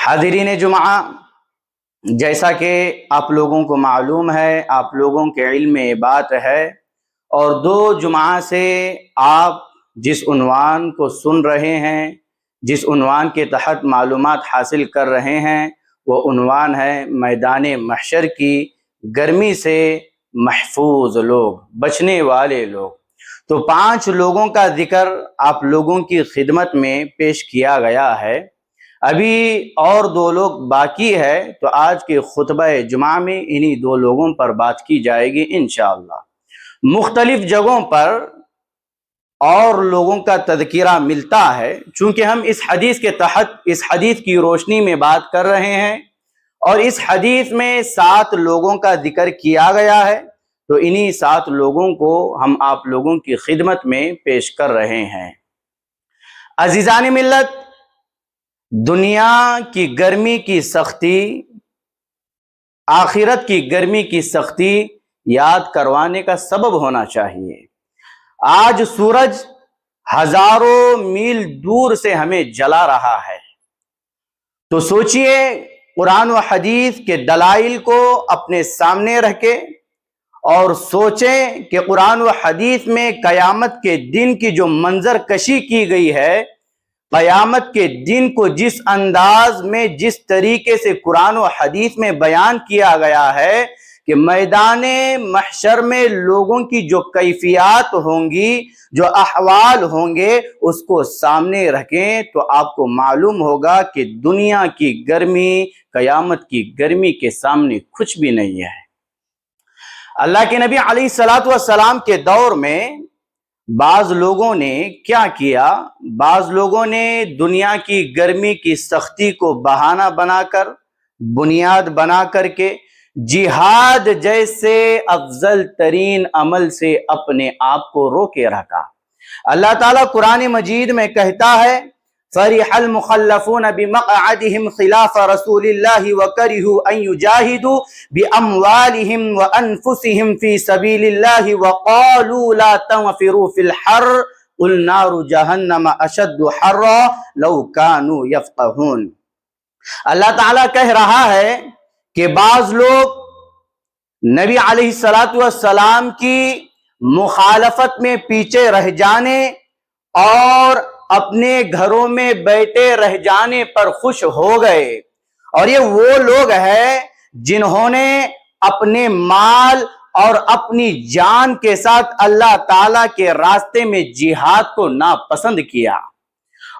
حاضرین جمعہ، جیسا کہ آپ لوگوں کو معلوم ہے، آپ لوگوں کے علم میں یہ بات ہے، اور 2 جمعہ سے آپ جس عنوان کو سن رہے ہیں، جس عنوان کے تحت معلومات حاصل کر رہے ہیں، وہ عنوان ہے میدان محشر کی گرمی سے محفوظ لوگ، بچنے والے لوگ۔ تو 5 لوگوں کا ذکر آپ لوگوں کی خدمت میں پیش کیا گیا ہے۔ ابھی اور 2 لوگ باقی ہے، تو آج کے خطبہ جمعہ میں انہی 2 لوگوں پر بات کی جائے گی انشاءاللہ۔ مختلف جگہوں پر اور لوگوں کا تذکرہ ملتا ہے، چونکہ ہم اس حدیث کے تحت اس حدیث کی روشنی میں بات کر رہے ہیں، اور اس حدیث میں 7 لوگوں کا ذکر کیا گیا ہے، تو انہی 7 لوگوں کو ہم آپ لوگوں کی خدمت میں پیش کر رہے ہیں۔ عزیزان ملت، دنیا کی گرمی کی سختی، آخرت کی گرمی کی سختی یاد کروانے کا سبب ہونا چاہیے۔ آج سورج ہزاروں میل دور سے ہمیں جلا رہا ہے، تو سوچئے قرآن و حدیث کے دلائل کو اپنے سامنے رکھے اور سوچیں کہ قرآن و حدیث میں قیامت کے دن کی جو منظر کشی کی گئی ہے، قیامت کے دن کو جس انداز میں جس طریقے سے قرآن و حدیث میں بیان کیا گیا ہے کہ میدان محشر میں لوگوں کی جو کیفیات ہوں گی، جو احوال ہوں گے، اس کو سامنے رکھیں تو آپ کو معلوم ہوگا کہ دنیا کی گرمی قیامت کی گرمی کے سامنے کچھ بھی نہیں ہے۔ اللہ کے نبی علیہ السلام کے دور میں بعض لوگوں نے کیا کیا؟ بعض لوگوں نے دنیا کی گرمی کی سختی کو بہانہ بنا کر، بنیاد بنا کر کے جہاد جیسے افضل ترین عمل سے اپنے آپ کو روکے رکھا۔ اللہ تعالیٰ قرآن مجید میں کہتا ہے فَرِحَ الْمُخَلَّفُونَ بِمَقْعَدِهِمْ خِلَافَ رَسُولِ اللَّهِ وَكَرِهُوا أَن يُجَاهِدُوا بِأَمْوَالِهِمْ وَأَنفُسِهِمْ فِي سَبِيلِ اللَّهِ وَقَالُوا لَا تَنْفِرُوا فِي الْحَرِّ قُلْ نَارُ جَهَنَّمَ أَشَدُّ حَرًّا لَوْ كَانُوا يَفْقَهُونَ۔ اللہ تعالیٰ کہہ رہا ہے کہ بعض لوگ نبی علیہ السلام کی مخالفت میں پیچھے رہ جانے اور اپنے گھروں میں بیٹھے رہ جانے پر خوش ہو گئے، اور یہ وہ لوگ ہیں جنہوں نے اپنے مال اور اپنی جان کے ساتھ اللہ تعالیٰ کے راستے میں جہاد کو ناپسند کیا۔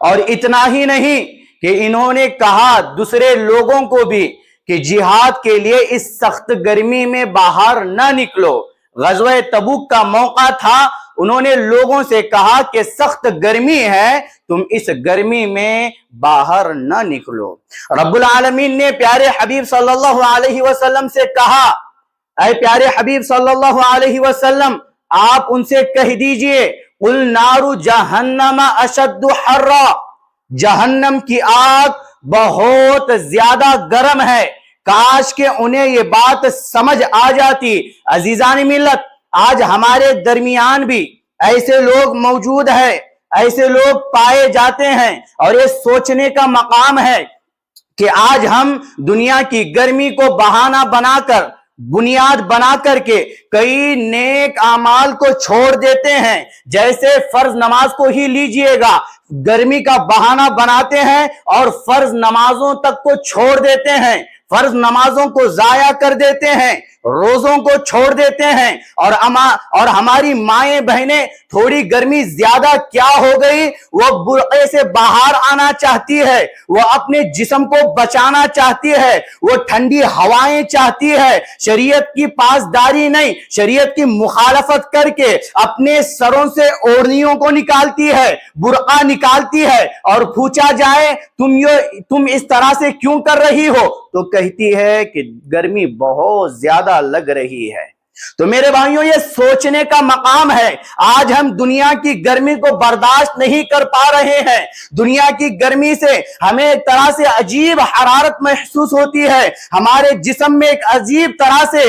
اور اتنا ہی نہیں کہ انہوں نے کہا دوسرے لوگوں کو بھی کہ جہاد کے لیے اس سخت گرمی میں باہر نہ نکلو۔ غزوہ تبوک کا موقع تھا، انہوں نے لوگوں سے کہا کہ سخت گرمی ہے، تم اس گرمی میں باہر نہ نکلو۔ رب العالمین نے پیارے حبیب صلی اللہ علیہ وسلم سے کہا، اے پیارے حبیب صلی اللہ علیہ وسلم، آپ ان سے کہہ دیجئے قُلْ نَارُ جَهَنَّمَ أَشَدُّ حَرًّا، جہنم کی آگ بہت زیادہ گرم ہے۔ کاش کہ انہیں یہ بات سمجھ آ جاتی۔ عزیزان ملت، آج ہمارے درمیان بھی ایسے لوگ موجود ہیں، ایسے لوگ پائے جاتے ہیں، اور یہ سوچنے کا مقام ہے کہ آج ہم دنیا کی گرمی کو بہانہ بنا کر، بنیاد بنا کر کے کئی نیک اعمال کو چھوڑ دیتے ہیں۔ جیسے فرض نماز کو ہی لیجئے گا، گرمی کا بہانہ بناتے ہیں اور فرض نمازوں تک کو چھوڑ دیتے ہیں، فرض نمازوں کو ضائع کر دیتے ہیں، روزوں کو چھوڑ دیتے ہیں، اور ہماری مائیں بہنیں تھوڑی گرمی زیادہ کیا ہو گئی، وہ برقعے سے باہر آنا چاہتی ہے، وہ اپنے جسم کو بچانا چاہتی ہے، وہ ٹھنڈی ہوائیں چاہتی ہے، شریعت کی پاسداری نہیں، شریعت کی مخالفت کر کے اپنے سروں سے اوڑھنیوں کو نکالتی ہے، برقع نکالتی ہے، اور پوچھا جائے تم اس طرح سے کیوں کر رہی ہو، تو کہتی ہے کہ گرمی بہت زیادہ لگ رہی ہے۔ تو میرے بھائیوں یہ سوچنے کا مقام ہے. آج ہم دنیا کی گرمی کو برداشت نہیں کر پا رہے ہیں. دنیا کی گرمی سے ہمیں ایک طرح سے عجیب حرارت محسوس ہوتی ہے. ہمارے جسم میں ایک عجیب طرح سے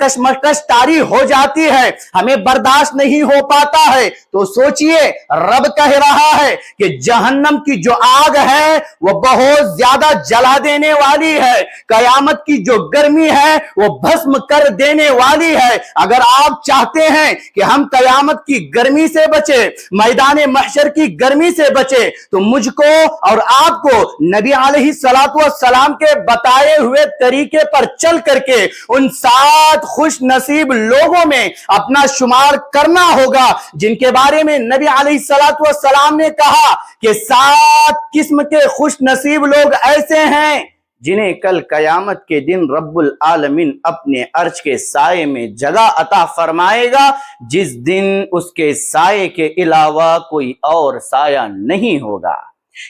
کشمکش طاری ہو جاتی ہے. ہمیں برداشت نہیں ہو پاتا ہے. تو سوچئے رب کہہ رہا ہے کہ جہنم کی جو آگ ہے وہ بہت زیادہ جلا دینے والی ہے. قیامت کی جو گرمی ہے وہ بھسم کر دینے والی ہے. اگر آپ چاہتے ہیں کہ ہم قیامت کی گرمی سے بچے, میدان محشر کی گرمی سے بچے, تو مجھ کو اور آپ کو نبی علیہ السلام کے بتائے ہوئے طریقے پر چل کر کے ان 7 خوش نصیب لوگوں میں اپنا شمار کرنا ہوگا جن کے بارے میں نبی علیہ السلام نے کہا کہ 7 قسم کے خوش نصیب لوگ ایسے ہیں جنہیں کل قیامت کے دن رب العالمین اپنے عرش کے سائے میں جگہ عطا فرمائے گا, جس دن اس کے سائے کے علاوہ کوئی اور سایہ نہیں ہوگا.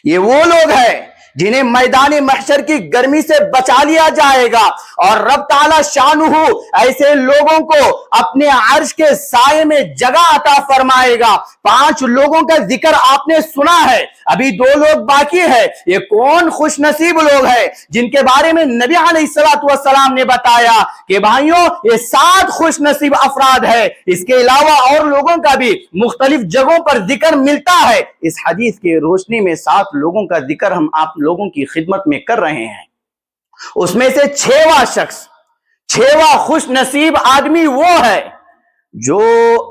یہ وہ لوگ ہیں جنہیں میدان محشر کی گرمی سے بچا لیا جائے گا, اور رب تعالی شانہ ایسے لوگوں کو اپنے عرش کے سائے میں جگہ عطا فرمائے گا. 5 لوگوں کا ذکر آپ نے سنا ہے, ابھی 2 لوگ باقی ہے. یہ کون خوش نصیب لوگ ہیں جن کے بارے میں نبی علیہ السلام نے بتایا کہ بھائیوں یہ 7 خوش نصیب افراد ہے. اس کے علاوہ اور لوگوں کا بھی مختلف جگہوں پر ذکر ملتا ہے. اس حدیث کی روشنی میں 7 لوگوں کا ذکر ہم آپ لوگوں کی خدمت میں کر رہے ہیں. اس میں سے 6واں شخص, 6واں خوش نصیب آدمی وہ ہے جو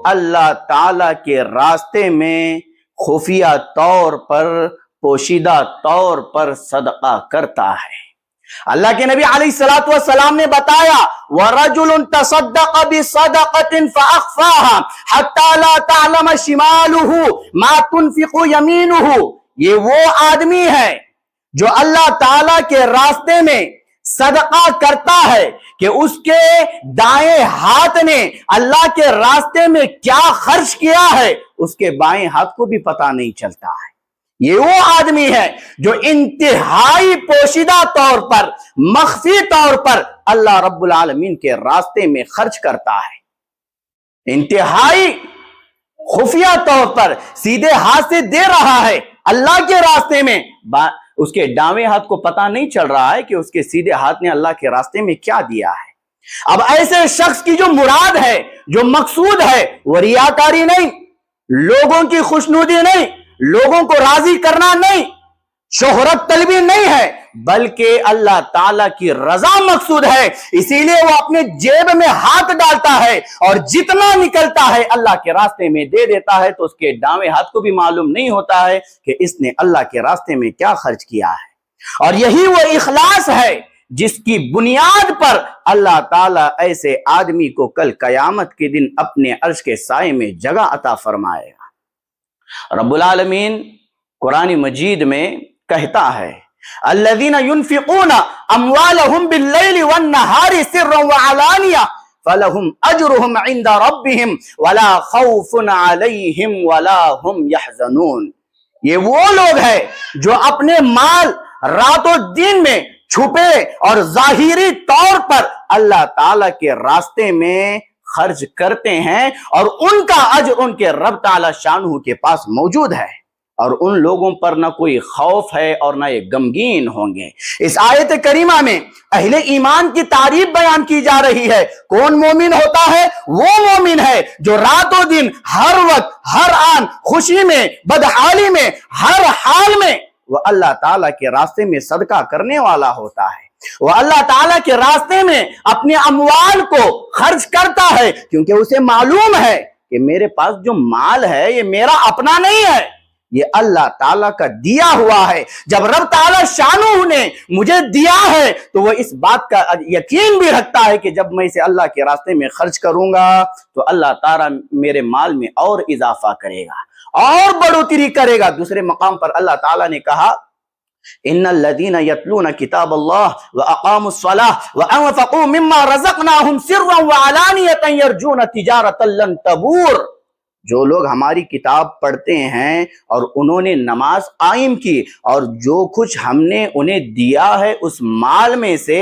اللہ تعالی کے راستے میں خفیہ طور پر, پوشیدہ طور پر صدقہ کرتا ہے. اللہ کے نبی علیہ السلام نے بتایا وَرَجُلٌ تَصَدَّقَ بِصَدَقَةٍ فَأَخْفَاهَا حَتَّى لَا تَعْلَمَ شِمَالُهُ مَا تُنْفِقُ يَمِينُهُ. یہ وہ آدمی ہے جو اللہ تعالی کے راستے میں صدقہ کرتا ہے کہ اس کے دائیں ہاتھ نے اللہ کے راستے میں کیا خرچ کیا ہے اس کے بائیں ہاتھ کو بھی پتہ نہیں چلتا ہے. یہ وہ آدمی ہے جو انتہائی پوشیدہ طور پر, مخفی طور پر اللہ رب العالمین کے راستے میں خرچ کرتا ہے. انتہائی خفیہ طور پر سیدھے ہاتھ سے دے رہا ہے اللہ کے راستے میں. اس کے دائیں ہاتھ کو پتہ نہیں چل رہا ہے کہ اس کے سیدھے ہاتھ نے اللہ کے راستے میں کیا دیا ہے. اب ایسے شخص کی جو مراد ہے, جو مقصود ہے, وہ ریاکاری نہیں, لوگوں کی خوشنودی نہیں, لوگوں کو راضی کرنا نہیں, شہرت طلبی نہیں ہے, بلکہ اللہ تعالیٰ کی رضا مقصود ہے. اسی لیے وہ اپنے جیب میں ہاتھ ڈالتا ہے اور جتنا نکلتا ہے اللہ کے راستے میں دے دیتا ہے, تو اس کے دائیں ہاتھ کو بھی معلوم نہیں ہوتا ہے کہ اس نے اللہ کے راستے میں کیا خرچ کیا ہے. اور یہی وہ اخلاص ہے جس کی بنیاد پر اللہ تعالیٰ ایسے آدمی کو کل قیامت کے دن اپنے عرش کے سائے میں جگہ عطا فرمائے گا. رب العالمین قرآن مجید میں کہتا ہے الذین ينفقون اموالهم باللیل والنہار سرا وعلانیہ فلہم اجرہم عند ربہم ولا خوف علیہم ولا ہم یحزنون. یہ وہ لوگ ہیں جو اپنے مال رات و دن میں چھپے اور ظاہری طور پر اللہ تعالی کے راستے میں خرچ کرتے ہیں, اور ان کا اجر ان کے رب تعالی شانہ کے پاس موجود ہے, اور ان لوگوں پر نہ کوئی خوف ہے اور نہ یہ غمگین ہوں گے. اس آیت کریمہ میں اہل ایمان کی تعریف بیان کی جا رہی ہے. کون مومن ہوتا ہے؟ وہ مومن ہے جو رات و دن, ہر وقت, ہر آن, خوشی میں, بدحالی میں, ہر حال میں وہ اللہ تعالیٰ کے راستے میں صدقہ کرنے والا ہوتا ہے. وہ اللہ تعالیٰ کے راستے میں اپنے اموال کو خرچ کرتا ہے, کیونکہ اسے معلوم ہے کہ میرے پاس جو مال ہے یہ میرا اپنا نہیں ہے, یہ اللہ تعالیٰ کا دیا ہوا ہے. جب رب تعالیٰ شانہ نے مجھے دیا ہے تو وہ اس بات کا یقین بھی رکھتا ہے کہ جب میں اسے اللہ کے راستے میں خرچ کروں گا تو اللہ تعالیٰ میرے مال میں اور اضافہ کرے گا, اور بڑھوتری کرے گا. دوسرے مقام پر اللہ تعالیٰ نے کہا ان الذين يتلون كتاب الله واقاموا الصلاه وانفقوا مما رزقناهم سرا وعلانيه يرجون تجاره لن تبور. جو لوگ ہماری کتاب پڑھتے ہیں اور انہوں نے نماز قائم کی, اور جو کچھ ہم نے انہیں دیا ہے اس مال میں سے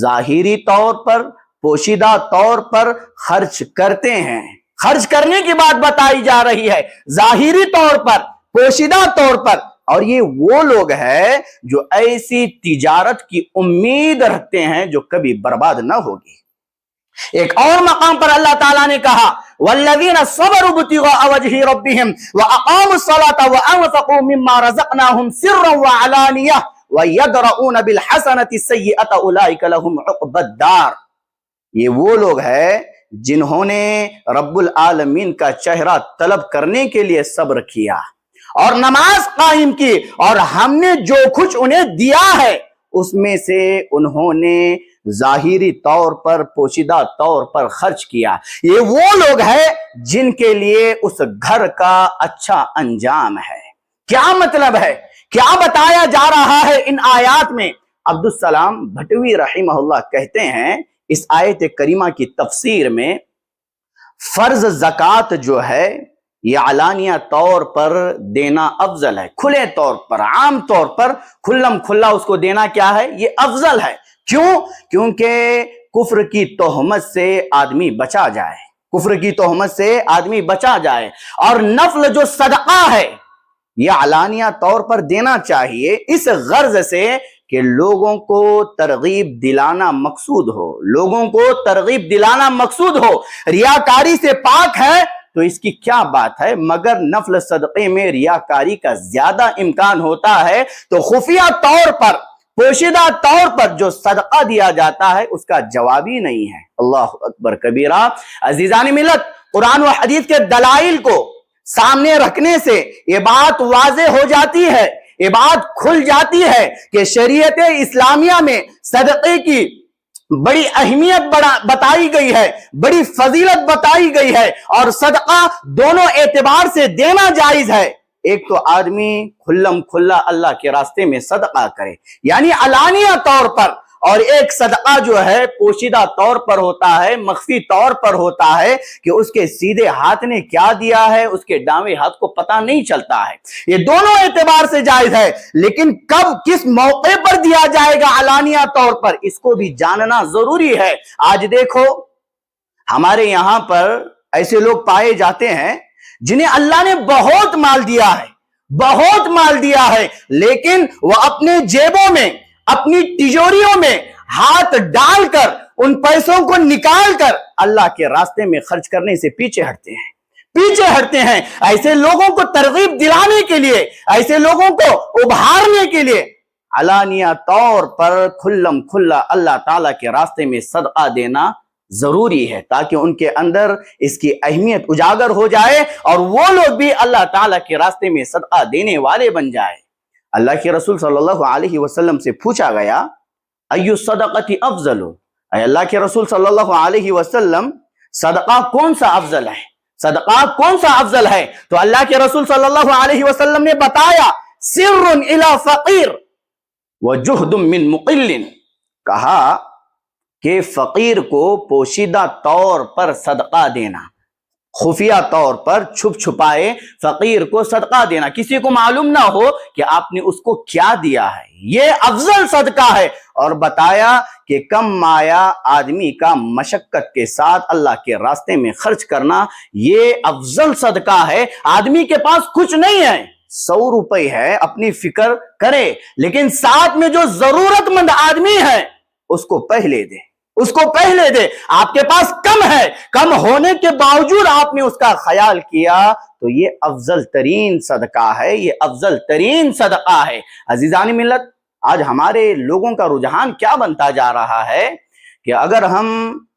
ظاہری طور پر, پوشیدہ طور پر خرچ کرتے ہیں. خرچ کرنے کی بات بتائی جا رہی ہے ظاہری طور پر, پوشیدہ طور پر. اور یہ وہ لوگ ہیں جو ایسی تجارت کی امید رکھتے ہیں جو کبھی برباد نہ ہوگی. ایک اور مقام پر اللہ تعالیٰ نے کہا وَالَّذِينَ صَبَرُوا ابْتِغَاءَ وَجْهِ رَبِّهِمْ وَأَقَامُوا الصَّلَاةَ وَأَنفَقُوا مِمَّا رَزَقْنَاهُمْ سِرًّا وَعَلَانِيَةً وَيَدْرَؤُونَ بِالْحَسَنَةِ السَّيِّئَةَ أُولَٰئِكَ لَهُمْ عُقْبَى الدَّارِ. یہ وہ لوگ ہیں جنہوں نے رب العالمین کا چہرہ طلب کرنے کے لیے صبر کیا اور نماز قائم کی, اور ہم نے جو کچھ انہیں دیا ہے اس میں سے انہوں نے ظاہری طور پر پوشیدہ طور پر خرچ کیا. یہ وہ لوگ ہیں جن کے لیے اس گھر کا اچھا انجام ہے. کیا مطلب ہے, کیا بتایا جا رہا ہے ان آیات میں؟ عبدالسلام بھٹوی رحمہ اللہ کہتے ہیں اس آیت کریمہ کی تفسیر میں, فرض زکوٰۃ جو ہے یہ علانیہ طور پر دینا افضل ہے. کھلے طور پر, عام طور پر کھلم کھلا اس کو دینا کیا ہے, یہ افضل ہے. کیوں؟ کیونکہ کفر کی تہمت سے آدمی بچا جائے, کفر کی تہمت سے آدمی بچا جائے. اور نفل جو صدقہ ہے یہ علانیہ طور پر دینا چاہیے اس غرض سے کہ لوگوں کو ترغیب دلانا مقصود ہو, لوگوں کو ترغیب دلانا مقصود ہو. ریاکاری سے پاک ہے تو اس کی کیا بات ہے, مگر نفل صدقے میں ریاکاری کا زیادہ امکان ہوتا ہے. تو خفیہ طور پر, پوشیدہ طور پر جو صدقہ دیا جاتا ہے اس کا جواب ہی نہیں ہے. اللہ اکبر کبیرہ. عزیزان ملت, قرآن و حدیث کے دلائل کو سامنے رکھنے سے یہ بات واضح ہو جاتی ہے, یہ بات کھل جاتی ہے کہ شریعت اسلامیہ میں صدقے کی بڑی اہمیت بتائی گئی ہے, بڑی فضیلت بتائی گئی ہے, اور صدقہ دونوں اعتبار سے دینا جائز ہے. ایک تو آدمی کھلم کھلا اللہ کے راستے میں صدقہ کرے یعنی علانیہ طور پر, اور ایک صدقہ جو ہے پوشیدہ طور پر ہوتا ہے, مخفی طور پر ہوتا ہے کہ اس کے سیدھے ہاتھ نے کیا دیا ہے اس کے دائیں ہاتھ کو پتہ نہیں چلتا ہے. یہ دونوں اعتبار سے جائز ہے, لیکن کب کس موقع پر دیا جائے گا علانیہ طور پر اس کو بھی جاننا ضروری ہے. آج دیکھو ہمارے یہاں پر ایسے لوگ پائے جاتے ہیں جنہیں اللہ نے بہت مال دیا ہے, بہت مال دیا ہے, لیکن وہ اپنے جیبوں میں, اپنی تجوریوں میں ہاتھ ڈال کر ان پیسوں کو نکال کر اللہ کے راستے میں خرچ کرنے سے پیچھے ہٹتے ہیں, پیچھے ہٹتے ہیں. ایسے لوگوں کو ترغیب دلانے کے لیے, ایسے لوگوں کو ابھارنے کے لیے علانیہ طور پر کھلم کھلا اللہ تعالیٰ کے راستے میں صدقہ دینا ضروری ہے, تاکہ ان کے اندر اس کی اہمیت اجاگر ہو جائے اور وہ لوگ بھی اللہ تعالیٰ کے راستے میں صدقہ دینے والے بن جائے. اللہ کے رسول صلی اللہ علیہ وسلم سے پوچھا گیا ایو صدقۃ افضل, اے اللہ کے رسول صلی اللہ علیہ وسلم صدقہ کون سا افضل ہے, صدقہ کون سا افضل ہے؟ تو اللہ کے رسول صلی اللہ علیہ وسلم نے بتایا سر الی فقیر وجہد من مقل, کہا کہ فقیر کو پوشیدہ طور پر صدقہ دینا, خفیہ طور پر چھپ چھپائے فقیر کو صدقہ دینا, کسی کو معلوم نہ ہو کہ آپ نے اس کو کیا دیا ہے, یہ افضل صدقہ ہے. اور بتایا کہ کم مایا آدمی کا مشقت کے ساتھ اللہ کے راستے میں خرچ کرنا یہ افضل صدقہ ہے. آدمی کے پاس کچھ نہیں ہے, 100 روپے ہے, اپنی فکر کرے, لیکن ساتھ میں جو ضرورت مند آدمی ہے اس کو پہلے دے, اس کو پہلے دے. آپ کے پاس کم ہے, کم ہونے کے باوجود آپ نے اس کا خیال کیا تو یہ افضل ترین صدقہ ہے, یہ افضل ترین صدقہ ہے. عزیزان ملت, آج ہمارے لوگوں کا رجحان کیا بنتا جا رہا ہے کہ اگر ہم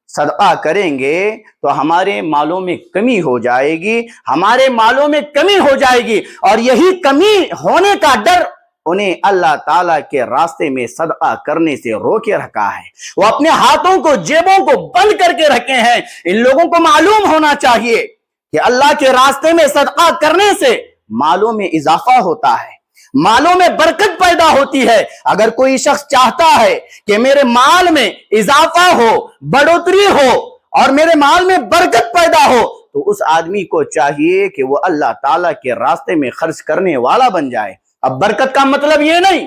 صدقہ کریں گے تو ہمارے مالوں میں کمی ہو جائے گی, ہمارے مالوں میں کمی ہو جائے گی, اور یہی کمی ہونے کا ڈر انہیں اللہ تعالیٰ کے راستے میں صدقہ کرنے سے روکے رکھا ہے. وہ اپنے ہاتھوں کو, جیبوں کو بند کر کے رکھے ہیں. ان لوگوں کو معلوم ہونا چاہیے کہ اللہ کے راستے میں صدقہ کرنے سے مالوں میں اضافہ ہوتا ہے, مالوں میں برکت پیدا ہوتی ہے. اگر کوئی شخص چاہتا ہے کہ میرے مال میں اضافہ ہو, بڑھوتری ہو اور میرے مال میں برکت پیدا ہو, تو اس آدمی کو چاہیے کہ وہ اللہ تعالیٰ کے راستے میں خرچ کرنے والا بن جائے. اب برکت کا مطلب یہ نہیں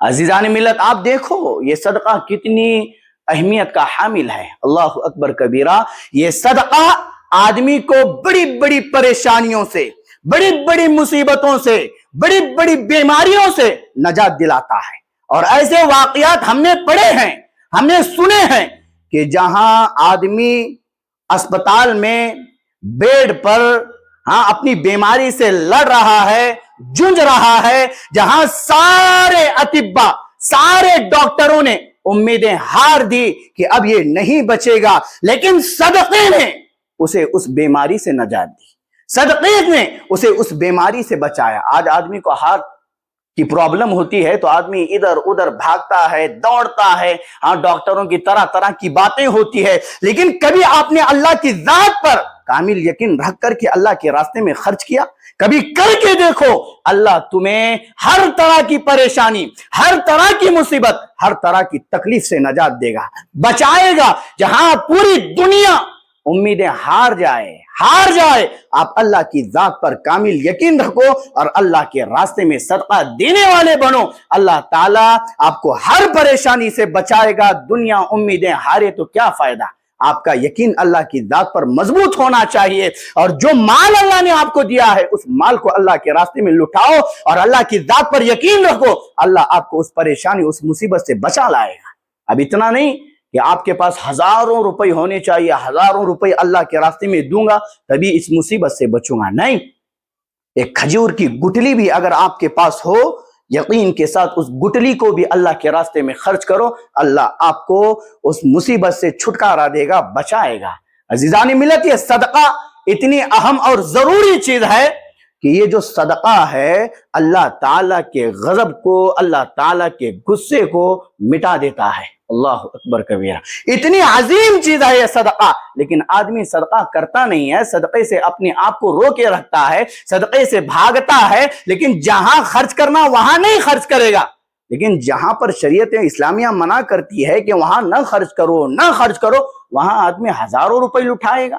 عزیزان ملت، آپ دیکھو یہ صدقہ کتنی اہمیت کا حامل ہے. اللہ اکبر کبیرہ. یہ صدقہ آدمی کو بڑی بڑی پریشانیوں سے، بڑی بڑی مصیبتوں سے، بڑی بڑی بیماریوں سے نجات دلاتا ہے. اور ایسے واقعات ہم نے پڑھے ہیں، ہم نے سنے ہیں کہ جہاں آدمی اسپتال میں بیڈ پر اپنی بیماری سے لڑ رہا ہے، جنج رہا ہے، جہاں سارے اطباء، سارے ڈاکٹروں نے امیدیں ہار دی کہ اب یہ نہیں بچے گا، لیکن صدقے نے اسے اس بیماری سے نجات دی، صدقے نے اسے اس بیماری سے بچایا. آج آدمی کو ہارٹ کی پرابلم ہوتی ہے تو آدمی ادھر ادھر بھاگتا ہے، دوڑتا ہے، ڈاکٹروں کی طرح طرح کی باتیں ہوتی ہے. لیکن کبھی آپ نے اللہ کی ذات پر کامل یقین رکھ کر کے اللہ کے راستے میں خرچ کیا؟ کبھی کر کے دیکھو، اللہ تمہیں ہر طرح کی پریشانی، ہر طرح کی مصیبت، ہر طرح کی تکلیف سے نجات دے گا، بچائے گا. جہاں پوری دنیا امیدیں ہار جائے، آپ اللہ کی ذات پر کامل یقین رکھو اور اللہ کے راستے میں صدقہ دینے والے بنو. اللہ تعالیٰ آپ کو ہر پریشانی سے بچائے گا. دنیا امیدیں ہارے تو کیا فائدہ؟ آپ کا یقین اللہ کی ذات پر مضبوط ہونا چاہیے، اور جو مال اللہ نے آپ کو دیا ہے اس مال کو اللہ کے راستے میں لٹاؤ اور اللہ کی ذات پر یقین رکھو. اللہ آپ کو اس پریشانی، اس مصیبت سے بچا لائے گا. اب اتنا نہیں کہ آپ کے پاس ہزاروں روپے ہونے چاہیے، ہزاروں روپے اللہ کے راستے میں دوں گا تبھی اس مصیبت سے بچوں گا. نہیں، ایک کھجور کی گٹلی بھی اگر آپ کے پاس ہو، یقین کے ساتھ اس گٹلی کو بھی اللہ کے راستے میں خرچ کرو، اللہ آپ کو اس مصیبت سے چھٹکارا دے گا، بچائے گا. عزیزان ملت، یہ صدقہ اتنی اہم اور ضروری چیز ہے کہ یہ جو صدقہ ہے اللہ تعالیٰ کے غضب کو، اللہ تعالیٰ کے غصے کو مٹا دیتا ہے. اللہ اکبر کبیرہ. اتنی عظیم چیز ہے یہ صدقہ، لیکن آدمی صدقہ کرتا نہیں ہے، صدقے سے اپنے آپ کو روکے رکھتا ہے، صدقے سے بھاگتا ہے. لیکن جہاں خرچ کرنا وہاں نہیں خرچ کرے گا، لیکن جہاں پر شریعت اسلامیہ منع کرتی ہے کہ وہاں نہ خرچ کرو، وہاں آدمی ہزاروں روپے لٹائے گا.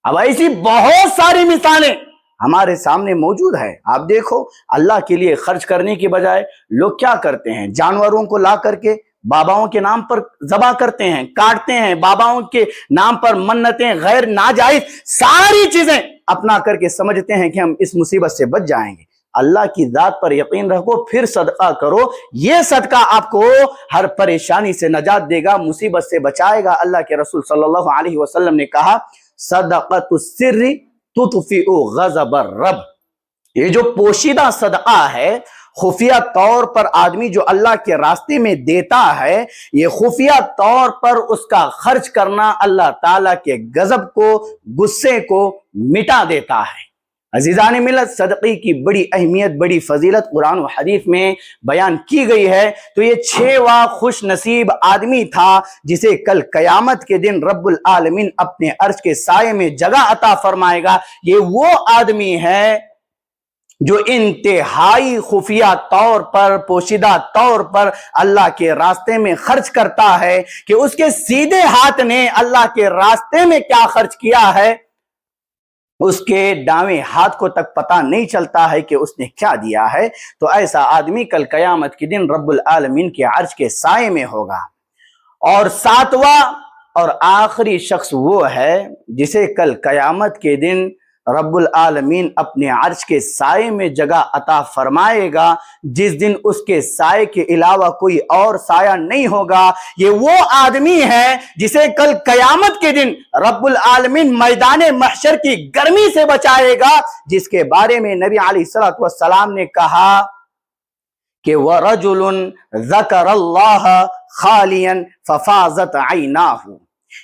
اب ایسی بہت ساری مثالیں ہمارے سامنے موجود ہے. آپ دیکھو، اللہ کے لیے خرچ کرنے کی بجائے لوگ کیا کرتے ہیں؟ جانوروں کو لا کر کے باباؤں کے نام پر ذبح کرتے ہیں، کاٹتے ہیں، باباؤں کے نام پر منتیں، غیر ناجائز ساری چیزیں اپنا کر کے سمجھتے ہیں کہ ہم اس مصیبت سے بچ جائیں گے. اللہ کی ذات پر یقین رکھو، پھر صدقہ کرو. یہ صدقہ آپ کو ہر پریشانی سے نجات دے گا، مصیبت سے بچائے گا. اللہ کے رسول صلی اللہ علیہ وسلم نے کہا، صدقۃ السر تطفئ غضب الرب. یہ جو پوشیدہ صدقہ ہے، خفیہ طور پر آدمی جو اللہ کے راستے میں دیتا ہے، یہ خفیہ طور پر اس کا خرچ کرنا اللہ تعالیٰ کے غضب کو، غصے کو مٹا دیتا ہے. عزیزان ملت، صدقے کی بڑی اہمیت، بڑی فضیلت قرآن و حدیث میں بیان کی گئی ہے. تو یہ 6واں خوش نصیب آدمی تھا جسے کل قیامت کے دن رب العالمین اپنے عرش کے سائے میں جگہ عطا فرمائے گا. یہ وہ آدمی ہے جو انتہائی خفیہ طور پر، پوشیدہ طور پر اللہ کے راستے میں خرچ کرتا ہے کہ اس کے سیدھے ہاتھ نے اللہ کے راستے میں کیا خرچ کیا ہے اس کے دائیں ہاتھ کو تک پتہ نہیں چلتا ہے کہ اس نے کیا دیا ہے. تو ایسا آدمی کل قیامت کے دن رب العالمین کے عرش کے سائے میں ہوگا. اور 7واں اور آخری شخص وہ ہے جسے کل قیامت کے دن رب العالمین اپنے عرش کے سائے میں جگہ عطا فرمائے گا، جس دن اس کے سائے کے علاوہ کوئی اور سایہ نہیں ہوگا. یہ وہ آدمی ہے جسے کل قیامت کے دن رب العالمین میدان محشر کی گرمی سے بچائے گا، جس کے بارے میں نبی علیہ السلام نے کہا کہ وَرَجُلٌ ذَكَرَ اللَّهَ خَالِيًا فَفَاضَتْ عَيْنَاهُ.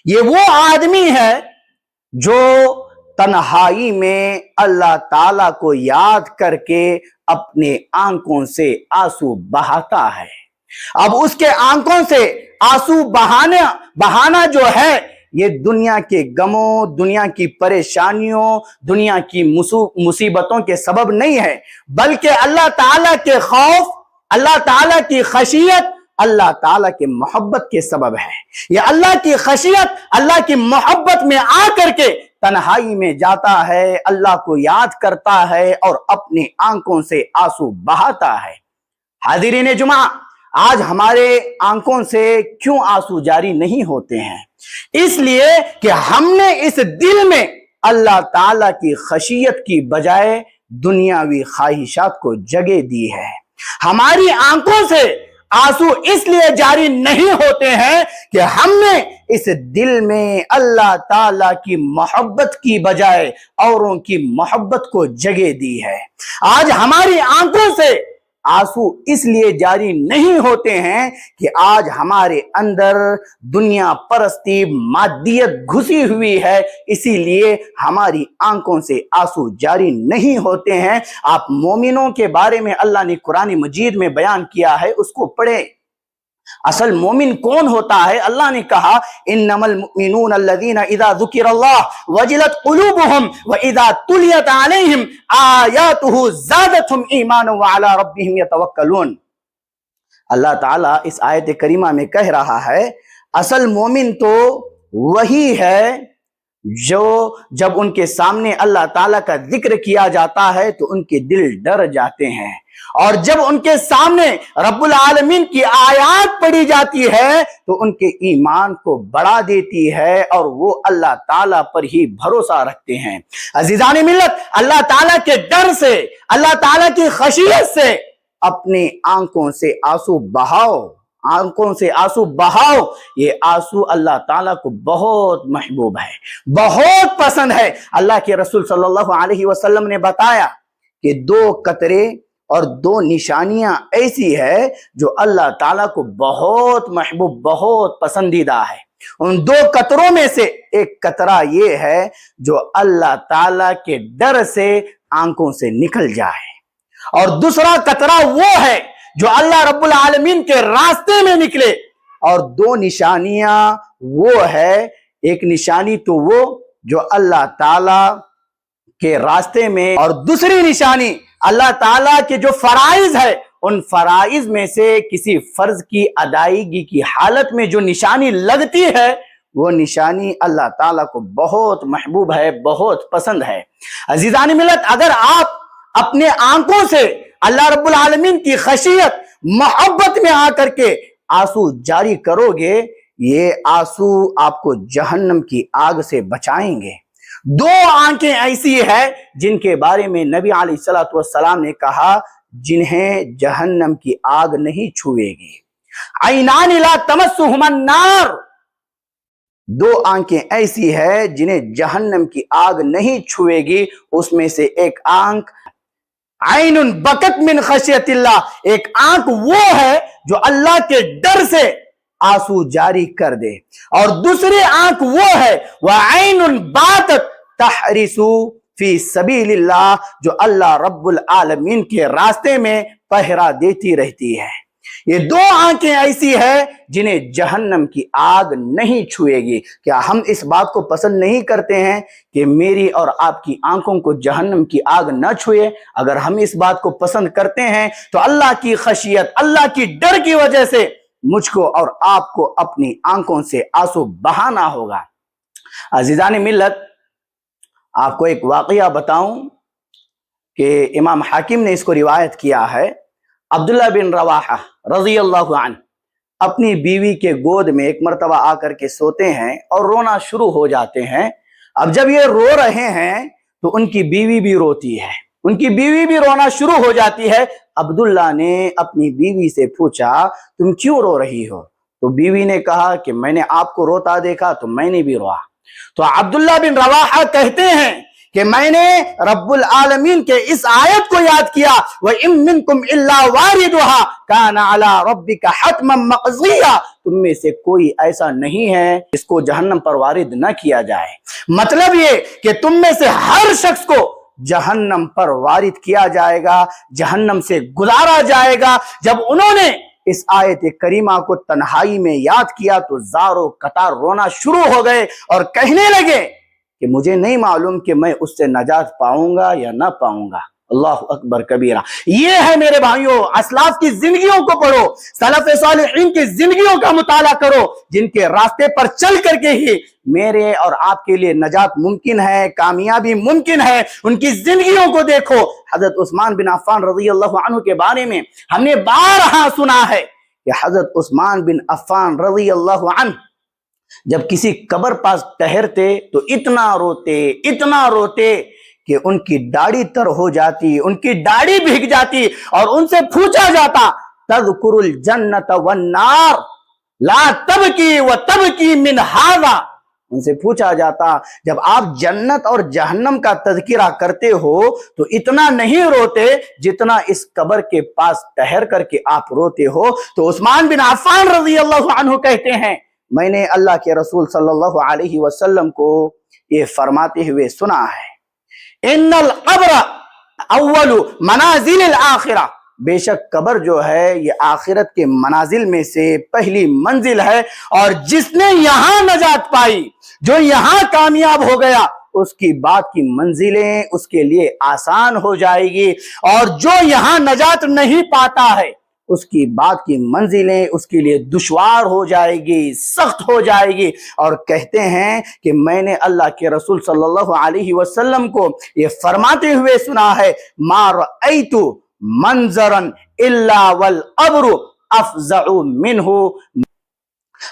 یہ وہ آدمی ہے جو تنہائی میں اللہ تعالیٰ کو یاد کر کے اپنے آنکھوں سے آنسو بہاتا ہے. اب اس کے آنکھوں سے آنسو بہانا جو ہے، یہ دنیا کے غموں، دنیا کی پریشانیوں، دنیا کی مصیبتوں کے سبب نہیں ہے، بلکہ اللہ تعالیٰ کے خوف، اللہ تعالیٰ کی خشیت، اللہ تعالیٰ کے محبت کے سبب ہے. یہ اللہ کی خشیت، اللہ کی محبت میں آ کر کے تنہائی میں جاتا ہے، اللہ کو یاد کرتا ہے اور اپنی آنکھوں سے آنسو بہاتا ہے. حاضرین جمعہ، آج ہمارے آنکھوں سے کیوں آنسو جاری نہیں ہوتے ہیں؟ اس لیے کہ ہم نے اس دل میں اللہ تعالی کی خشیت کی بجائے دنیاوی خواہشات کو جگہ دی ہے۔ ہماری آنکھوں سے آنسو اس لیے جاری نہیں ہوتے ہیں کہ ہم نے اس دل میں اللہ تعالی کی محبت کی بجائے اوروں کی محبت کو جگہ دی ہے۔ آج ہماری آنکھوں سے آنسو اس لیے جاری نہیں ہوتے ہیں کہ آج ہمارے اندر دنیا پرستی مادیت گھسی ہوئی ہے، اسی لیے ہماری آنکھوں سے آنسو جاری نہیں ہوتے ہیں۔ آپ مومنوں کے بارے میں اللہ نے قرآن مجید میں بیان کیا ہے، اس کو پڑھیں۔ اصل مومن کون ہوتا ہے؟ اللہ نے کہا انما المؤمنون الذين اذا ذکر اللہ وجلت قلوبهم واذا تلیت علیہم آیاته زادتهم ایمانا وعلی ربهم یتوکلون۔ اللہ تعالیٰ اس آیت کریمہ میں کہہ رہا ہے اصل مومن تو وہی ہے جو جب ان کے سامنے اللہ تعالیٰ کا ذکر کیا جاتا ہے تو ان کے دل ڈر جاتے ہیں، اور جب ان کے سامنے رب العالمین کی آیات پڑھی جاتی ہے تو ان کے ایمان کو بڑھا دیتی ہے اور وہ اللہ تعالیٰ پر ہی بھروسہ رکھتے ہیں۔ عزیزان ملت، اللہ تعالیٰ کے ڈر سے، اللہ تعالیٰ کی خشیت سے اپنے آنکھوں سے آنسو بہاؤ، آنکھوں سے آنسو بہاؤ۔ یہ آنسو اللہ تعالیٰ کو بہت محبوب ہے، بہت پسند ہے۔ اللہ کے رسول صلی اللہ علیہ وسلم نے بتایا کہ 2 قطرے اور 2 نشانیاں ایسی ہے جو اللہ تعالیٰ کو بہت محبوب، بہت پسندیدہ ہے۔ ان 2 قطروں میں سے ایک قطرہ یہ ہے جو اللہ تعالیٰ کے ڈر سے آنکھوں سے نکل جائے، اور دوسرا قطرہ وہ ہے جو اللہ رب العالمین کے راستے میں نکلے۔ اور 2 نشانیاں وہ ہے، ایک نشانی تو وہ جو اللہ تعالیٰ کے راستے میں، اور دوسری نشانی اللہ تعالیٰ کے جو فرائض ہے ان فرائض میں سے کسی فرض کی ادائیگی کی حالت میں جو نشانی لگتی ہے وہ نشانی اللہ تعالیٰ کو بہت محبوب ہے، بہت پسند ہے۔ عزیزان ملت، اگر آپ اپنے آنکھوں سے اللہ رب العالمین کی خشیت، محبت میں آ کر کے آنسو جاری کرو گے، یہ آنسو آپ کو جہنم کی آگ سے بچائیں گے۔ 2 آنکھیں ایسی ہیں جن کے بارے میں نبی علیہ الصلوۃ والسلام نے کہا جنہیں جہنم کی آگ نہیں چھوئے گی۔ عینان لا تمسہما النار، 2 آنکھیں ایسی ہیں جنہیں جہنم کی آگ نہیں چھوئے گی۔ اس میں سے ایک آنکھ عین بکت من خشیت اللہ، ایک آنکھ وہ ہے جو اللہ کے ڈر سے آنسو جاری کر دے، اور دوسری آنکھ وہ ہے وعین باتت تحرس فی سبیل اللہ، جو اللہ رب العالمین کے راستے میں پہرا دیتی رہتی ہے۔ یہ 2 آنکھیں ایسی ہیں جنہیں جہنم کی آگ نہیں چھوئے گی۔ کیا ہم اس بات کو پسند نہیں کرتے ہیں کہ میری اور آپ کی آنکھوں کو جہنم کی آگ نہ چھوئے؟ اگر ہم اس بات کو پسند کرتے ہیں تو اللہ کی خشیت، اللہ کی ڈر کی وجہ سے مجھ کو اور آپ کو اپنی آنکھوں سے آنسو بہانا ہوگا۔ عزیزان ملت، آپ کو ایک واقعہ بتاؤں کہ امام حاکم نے اس کو روایت کیا ہے۔ عبداللہ بن رواحہ رضی اللہ عنہ اپنی بیوی کے گود میں ایک مرتبہ آ کر کے سوتے ہیں اور رونا شروع ہو جاتے ہیں۔ اب جب یہ رو رہے ہیں تو ان کی بیوی بھی روتی ہے، ان کی بیوی بھی رونا شروع ہو جاتی ہے۔ عبداللہ نے اپنی بیوی سے پوچھا تم کیوں رو رہی ہو؟ تو بیوی نے کہا کہ میں نے آپ کو روتا دیکھا تو میں نے بھی روا۔ تو عبداللہ بن رواحہ کہتے ہیں کہ میں نے رب العالمین کے اس آیت کو یاد کیا وَإِن مِّنكُمْ إِلَّا وَارِدُهَا كَانَ عَلَىٰ رَبِّكَ حَتْمًا مَّقْضِيًّا، تم میں سے کوئی ایسا نہیں ہے جس کو جہنم پر وارد نہ کیا جائے۔ مطلب یہ کہ تم میں سے ہر شخص کو جہنم پر وارد کیا جائے گا، جہنم سے گزارا جائے گا۔ جب انہوں نے اس آیت کریمہ کو تنہائی میں یاد کیا تو زاروں قطار رونا شروع ہو گئے اور کہنے لگے کہ مجھے نہیں معلوم کہ میں اس سے نجات پاؤں گا یا نہ پاؤں گا۔ اللہ اکبر کبیرہ۔ یہ ہے میرے بھائیوں، اسلاف کی زندگیوں کو پڑھو، سلف صالحین کی زندگیوں کا مطالعہ کرو، جن کے راستے پر چل کر کے ہی میرے اور آپ کے لیے نجات ممکن ہے، کامیابی ممکن ہے۔ ان کی زندگیوں کو دیکھو۔ حضرت عثمان بن عفان رضی اللہ عنہ کے بارے میں ہم نے بارہا سنا ہے کہ حضرت عثمان بن عفان رضی اللہ عنہ جب کسی قبر پاس ٹہرتے تو اتنا روتے کہ ان کی داڑھی تر ہو جاتی، ان کی داڑھی بھیگ جاتی، اور ان سے پوچھا جاتا تذکر الجنت والنار لا تبکی وتبکی من ھذا، ان سے پوچھا جاتا جب آپ جنت اور جہنم کا تذکرہ کرتے ہو تو اتنا نہیں روتے جتنا اس قبر کے پاس ٹہر کر کے آپ روتے ہو۔ تو عثمان بن عفان رضی اللہ عنہ کہتے ہیں میں نے اللہ کے رسول صلی اللہ علیہ وسلم کو یہ فرماتے ہوئے سنا ہے، ان القبر اول منازل الاخرہ، بے شک قبر جو ہے یہ آخرت کے منازل میں سے پہلی منزل ہے، اور جس نے یہاں نجات پائی، جو یہاں کامیاب ہو گیا، اس کی بعد کی منزلیں اس کے لیے آسان ہو جائے گی، اور جو یہاں نجات نہیں پاتا ہے اس کی بعد کی منزلیں اس کے لیے دشوار ہو جائے گی، سخت ہو جائے گی۔ اور کہتے ہیں کہ میں نے اللہ کے رسول صلی اللہ علیہ وسلم کو یہ فرماتے ہوئے سنا ہے، ما رأیت منظرا الا والقبر افزع منہ،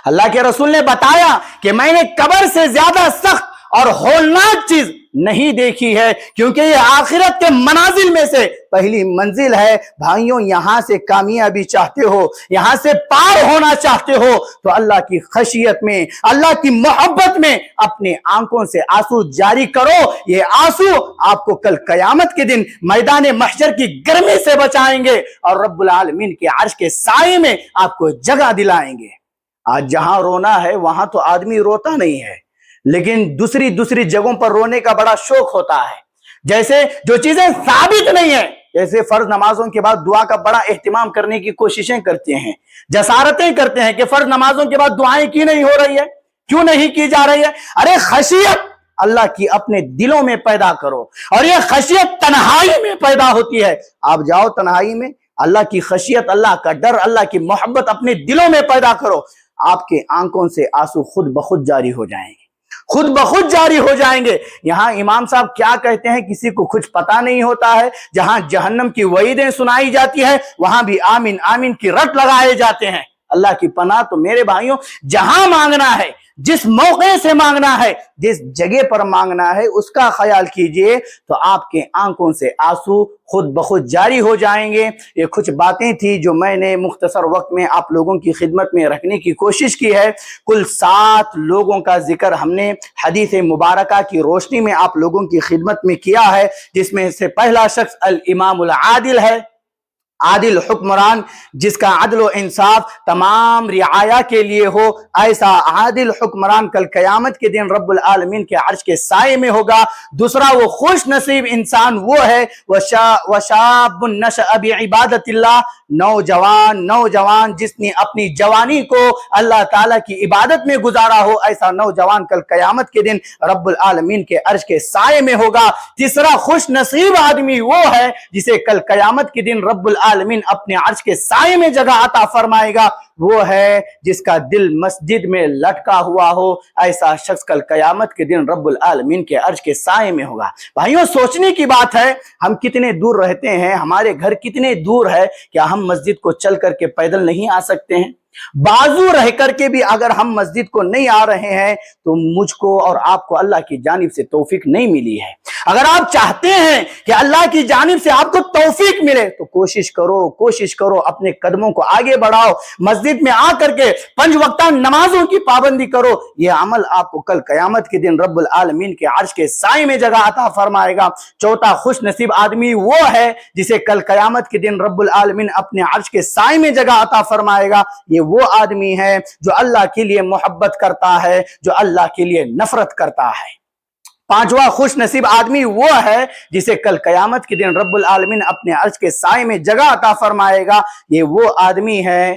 اللہ کے رسول نے بتایا کہ میں نے قبر سے زیادہ سخت اور ہولناک چیز نہیں دیکھی ہے، کیونکہ یہ آخرت کے منازل میں سے پہلی منزل ہے۔ بھائیوں، یہاں سے کامیابی چاہتے ہو، یہاں سے پار ہونا چاہتے ہو تو اللہ کی خشیت میں، اللہ کی محبت میں اپنے آنکھوں سے آنسو جاری کرو۔ یہ آنسو آپ کو کل قیامت کے دن میدان محشر کی گرمی سے بچائیں گے، اور رب العالمین کے عرش کے سائے میں آپ کو جگہ دلائیں گے۔ آج جہاں رونا ہے وہاں تو آدمی روتا نہیں ہے، لیکن دوسری جگہوں پر رونے کا بڑا شوق ہوتا ہے۔ جیسے جو چیزیں ثابت نہیں ہیں، جیسے فرض نمازوں کے بعد دعا کا بڑا اہتمام کرنے کی کوششیں کرتے ہیں، جسارتیں کرتے ہیں کہ فرض نمازوں کے بعد دعائیں کی نہیں ہو رہی ہے، کیوں نہیں کی جا رہی ہے؟ ارے خشیت اللہ کی اپنے دلوں میں پیدا کرو، اور یہ خشیت تنہائی میں پیدا ہوتی ہے۔ آپ جاؤ تنہائی میں، اللہ کی خشیت، اللہ کا ڈر، اللہ کی محبت اپنے دلوں میں پیدا کرو، آپ کے آنکھوں سے آنسو خود بخود جاری ہو جائیں گے، خود بخود جاری ہو جائیں گے۔ یہاں امام صاحب کیا کہتے ہیں کسی کو کچھ پتا نہیں ہوتا ہے، جہاں جہنم کی وعیدیں سنائی جاتی ہے وہاں بھی آمین آمین کی رٹ لگائے جاتے ہیں۔ اللہ کی پناہ تو میرے بھائیوں جہاں مانگنا ہے، جس موقع سے مانگنا ہے، جس جگہ پر مانگنا ہے اس کا خیال کیجئے تو آپ کے آنکھوں سے آنسو خود بخود جاری ہو جائیں گے۔ یہ کچھ باتیں تھی جو میں نے مختصر وقت میں آپ لوگوں کی خدمت میں رکھنے کی کوشش کی ہے۔ کل 7 لوگوں کا ذکر ہم نے حدیث مبارکہ کی روشنی میں آپ لوگوں کی خدمت میں کیا ہے، جس میں سے پہلا شخص الامام العادل ہے، عادل حکمران، جس کا عدل و انصاف تمام رعایا کے لیے ہو۔ ایسا عادل حکمران کل قیامت کے دن رب العالمین کے عرش کے سائے میں ہوگا۔ دوسرا وہ خوش نصیب انسان وہ ہے وشاب نشأ بعبادت اللہ، نوجوان جس نے اپنی جوانی کو اللہ تعالیٰ کی عبادت میں گزارا ہو، ایسا نوجوان کل قیامت کے دن رب العالمین کے عرش کے سائے میں ہوگا۔ تیسرا خوش نصیب آدمی وہ ہے جسے کل قیامت کے دن رب العالمین اپنے عرش کے سائے میں جگہ عطا فرمائے گا، وہ ہے جس کا دل مسجد میں لٹکا ہوا ہو، ایسا شخص کل قیامت کے دن رب العالمین کے عرش کے سائے میں ہوگا۔ بھائیوں، سوچنے کی بات ہے ہم کتنے دور رہتے ہیں، ہمارے گھر کتنے دور ہے، کیا ہم مسجد کو چل کر کے پیدل نہیں آ سکتے ہیں؟ بازو رہ کر کے بھی اگر ہم مسجد کو نہیں آ رہے ہیں تو مجھ کو اور آپ کو اللہ کی جانب سے توفیق نہیں ملی ہے۔ اگر آپ چاہتے ہیں کہ اللہ کی جانب سے آپ کو توفیق ملے تو کوشش کرو اپنے قدموں کو آگے بڑھاؤ، مسجد میں آ کر کے 5 وقتہ نمازوں کی پابندی کرو۔ یہ عمل آپ کو کل قیامت کے دن رب العالمین کے عرش کے سائے میں جگہ عطا فرمائے گا۔ چوتھا خوش نصیب آدمی وہ ہے جسے کل قیامت کے دن رب العالمین اپنے عرش کے سائے میں جگہ عطا فرمائے گا۔ یہ وہ آدمی ہے جو اللہ کے لیے محبت کرتا ہے، جو اللہ کے لیے نفرت کرتا ہے۔ 5واں خوش نصیب آدمی وہ ہے جسے کل قیامت کے دن رب العالمین اپنے عرش کے سائے میں جگہ عطا فرمائے گا۔ یہ وہ آدمی ہے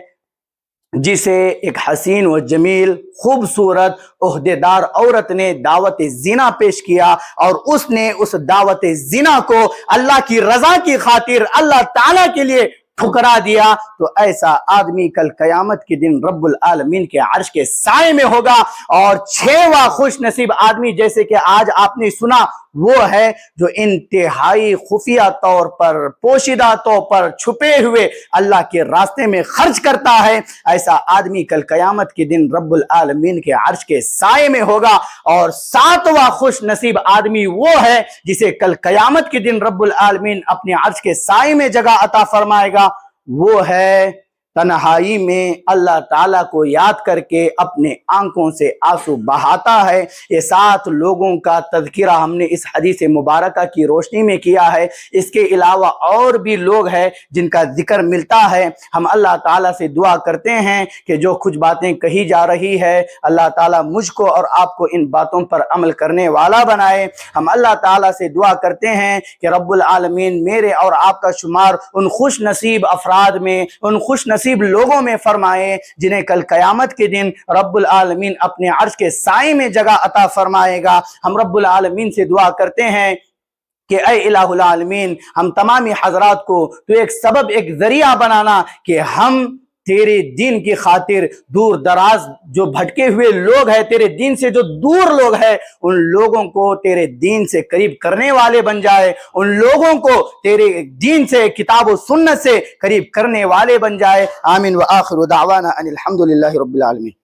جسے ایک حسین و جمیل خوبصورت عہدیدار عورت نے دعوت زنا پیش کیا اور اس نے اس دعوت زنا کو اللہ کی رضا کی خاطر اللہ تعالیٰ کے لیے ٹھکرا دیا، تو ایسا آدمی کل قیامت کے دن رب العالمین کے عرش کے سائے میں ہوگا۔ اور 6واں خوش نصیب آدمی، جیسے کہ آج آپ نے سنا وہ ہے جو انتہائی خفیہ طور پر، پوشیدہ طور پر، چھپے ہوئے اللہ کے راستے میں خرچ کرتا ہے، ایسا آدمی کل قیامت کے دن رب العالمین کے عرش کے سائے میں ہوگا۔ اور ساتواں خوش نصیب آدمی وہ ہے جسے کل قیامت کے دن رب العالمین اپنے عرش کے سائے میں جگہ عطا فرمائے گا، وہ ہے تنہائی میں اللہ تعالیٰ کو یاد کر کے اپنے آنکھوں سے آنسو بہاتا ہے۔ یہ 7 لوگوں کا تذکرہ ہم نے اس حدیث مبارکہ کی روشنی میں کیا ہے۔ اس کے علاوہ اور بھی لوگ ہیں جن کا ذکر ملتا ہے۔ ہم اللہ تعالیٰ سے دعا کرتے ہیں کہ جو کچھ باتیں کہی جا رہی ہے، اللہ تعالیٰ مجھ کو اور آپ کو ان باتوں پر عمل کرنے والا بنائے۔ ہم اللہ تعالیٰ سے دعا کرتے ہیں کہ رب العالمین میرے اور آپ کا شمار ان خوش نصیب افراد میں، ان خوش نصیب لوگوں میں فرمائے جنہیں کل قیامت کے دن رب العالمین اپنے عرش کے سائے میں جگہ عطا فرمائے گا۔ ہم رب العالمین سے دعا کرتے ہیں کہ اے الہ العالمین ہم تمامی حضرات کو تو ایک سبب، ایک ذریعہ بنانا کہ ہم تیرے دین کی خاطر دور دراز جو بھٹکے ہوئے لوگ ہیں، تیرے دین سے جو دور لوگ ہیں، ان لوگوں کو تیرے دین سے قریب کرنے والے بن جائے، ان لوگوں کو تیرے دین سے، کتاب و سنت سے قریب کرنے والے بن جائے۔ آمین وآخر دعوانا ان الحمدللہ رب العالمین۔